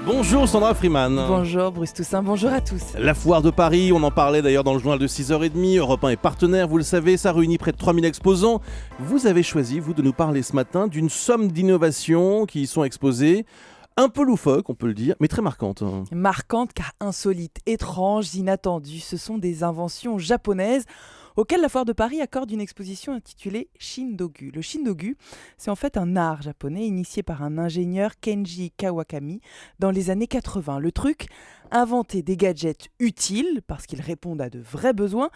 Bonjour Sandra Freeman. Bonjour Bruce Toussaint, bonjour à tous. La foire de Paris, on en parlait d'ailleurs dans le journal de 6h30, Europe 1 est partenaire, vous le savez, ça réunit près de 3000 exposants. Vous avez choisi, vous, de nous parler ce matin d'une somme d'innovations qui y sont exposées. Un peu loufoque, on peut le dire, mais très marquante. Marquante car insolite, étrange, inattendue. Ce sont des inventions japonaises auxquelles la Foire de Paris accorde une exposition intitulée Shindogu. Le Shindogu, c'est en fait un art japonais initié par un ingénieur Kenji Kawakami dans les années 80. Le truc, inventer des gadgets utiles parce qu'ils répondent à de vrais besoins,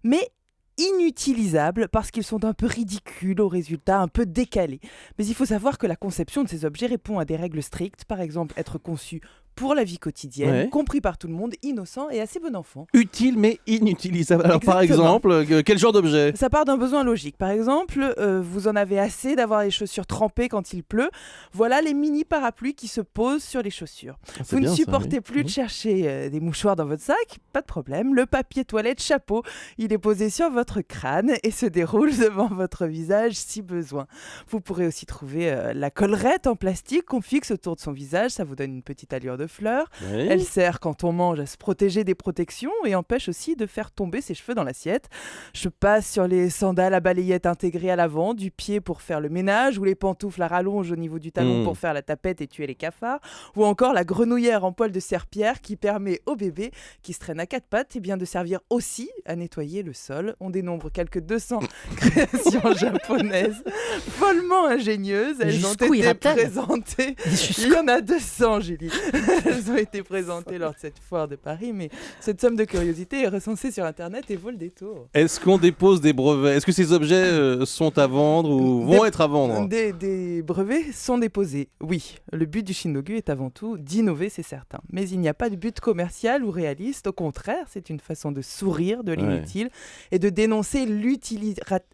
mais inutilisables parce qu'ils sont un peu ridicules au résultat, un peu décalés. Mais il faut savoir que la conception de ces objets répond à des règles strictes, par exemple être conçu pour la vie quotidienne, compris par tout le monde, innocent et assez bon enfant. Utile mais inutilisable. Alors par exemple, quel genre d'objet ? Ça part d'un besoin logique. Par exemple, vous en avez assez d'avoir les chaussures trempées quand il pleut. Voilà les mini parapluies qui se posent sur les chaussures. Vous ne supportez plus de chercher des mouchoirs dans votre sac ? Pas de problème. Le papier toilette chapeau, il est posé sur votre crâne et se déroule devant votre visage si besoin. Vous pourrez aussi trouver la collerette en plastique qu'on fixe autour de son visage. Ça vous donne une petite allure de fleurs. Oui. Elle sert quand on mange à se protéger des protections et empêche aussi de faire tomber ses cheveux dans l'assiette. Je passe sur les sandales à balayette intégrées à l'avant, du pied pour faire le ménage, ou les pantoufles à rallonge au niveau du talon pour faire la tapette et tuer les cafards, ou encore la grenouillère en poil de serpillière qui permet au bébé qui se traîne à quatre pattes de servir aussi à nettoyer le sol. On dénombre quelques 200 créations japonaises follement ingénieuses. Elles ont été présentées. Il y en a 200, Julie. Elles ont été présentées lors de cette foire de Paris, mais cette somme de curiosité est recensée sur Internet et vaut le détour. Est-ce qu'on dépose des brevets ? Est-ce que ces objets sont à vendre ou vont être à vendre ? Des brevets sont déposés, oui. Le but du Shindogu est avant tout d'innover, c'est certain. Mais il n'y a pas de but commercial ou réaliste. Au contraire, c'est une façon de sourire de l'inutile et de dénoncer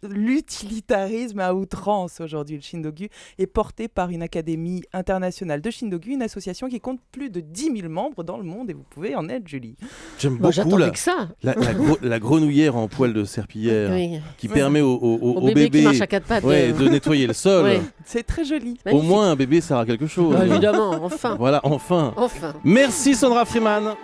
l'utilitarisme à outrance. Aujourd'hui, le Shindogu est porté par une académie internationale de Shindogu, une association qui compte plus de 10 000 membres dans le monde et vous pouvez en être, Julie. J'aime beaucoup la grenouillère en poil de serpillière qui permet au bébé qui marche à quatre pattes de nettoyer le sol. C'est très joli. Magnifique. Au moins un bébé sert à quelque chose. Évidemment, enfin. Voilà, enfin. Merci Sandra Freeman.